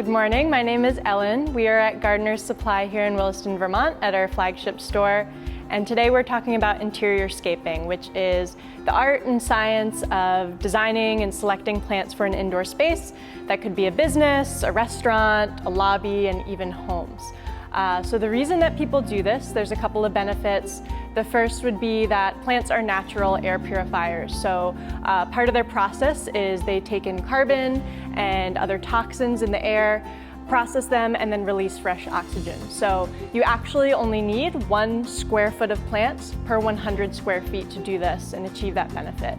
Good morning, my name is Ellen. We are at Gardener's Supply here in Williston, Vermont at our flagship store. And today we're talking about interior scaping, which is the art and science of designing and selecting plants for an indoor space. That could be a business, a restaurant, a lobby, and even homes. So the reason that people do this, there's a couple of benefits. The first would be that plants are natural air purifiers. So part of their process is they take in carbon and other toxins in the air, process them, and then release fresh oxygen. So you actually only need 1 square foot of plants per 100 square feet to do this and achieve that benefit.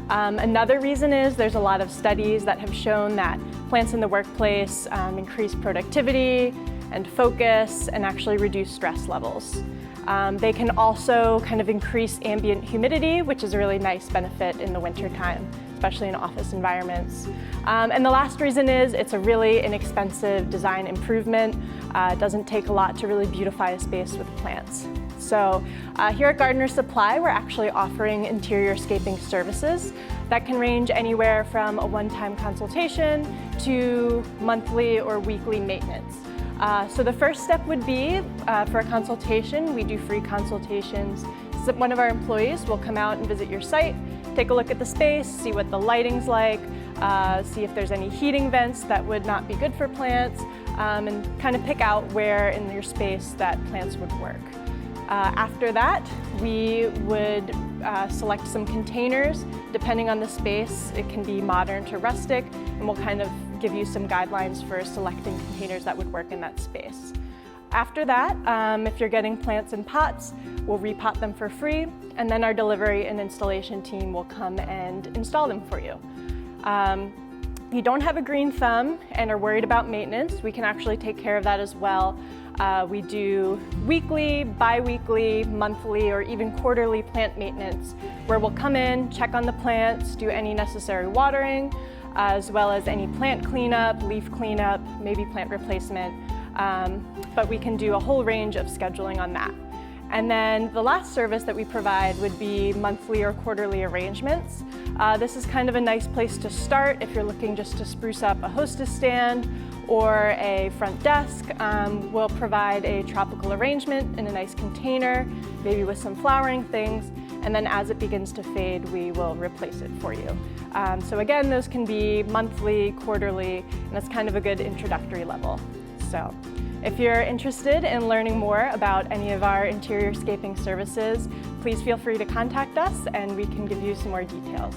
Another reason is there's a lot of studies that have shown that plants in the workplace increase productivity and focus and actually reduce stress levels. They can also kind of increase ambient humidity, which is a really nice benefit in the wintertime, especially in office environments. And the last reason is it's a really inexpensive design improvement. It doesn't take a lot to really beautify a space with plants. So here at Gardener's Supply, we're actually offering interior scaping services that can range anywhere from a one-time consultation to monthly or weekly maintenance. So the first step would be for a consultation. We do free consultations. So one of our employees will come out and visit your site, take a look at the space, see what the lighting's like, see if there's any heating vents that would not be good for plants, and kind of pick out where in your space that plants would work. After that, we would select some containers. Depending on the space, it can be modern to rustic, and we'll kind of give you some guidelines for selecting containers that would work in that space. After that, if you're getting plants in pots, we'll repot them for free, and then our delivery and installation team will come and install them for you. If you don't have a green thumb and are worried about maintenance, we can actually take care of that as well. We do weekly, bi-weekly, monthly, or even quarterly plant maintenance, where we'll come in, check on the plants, do any necessary watering, as well as any plant cleanup, leaf cleanup, maybe plant replacement. But we can do a whole range of scheduling on that. And then the last service that we provide would be monthly or quarterly arrangements. This is kind of a nice place to start if you're looking just to spruce up a hostess stand or a front desk. We'll provide a tropical arrangement in a nice container, maybe with some flowering things, and then as it begins to fade, we will replace it for you. So again, those can be monthly, quarterly, and that's kind of a good introductory level. So if you're interested in learning more about any of our interior scaping services, please feel free to contact us and we can give you some more details.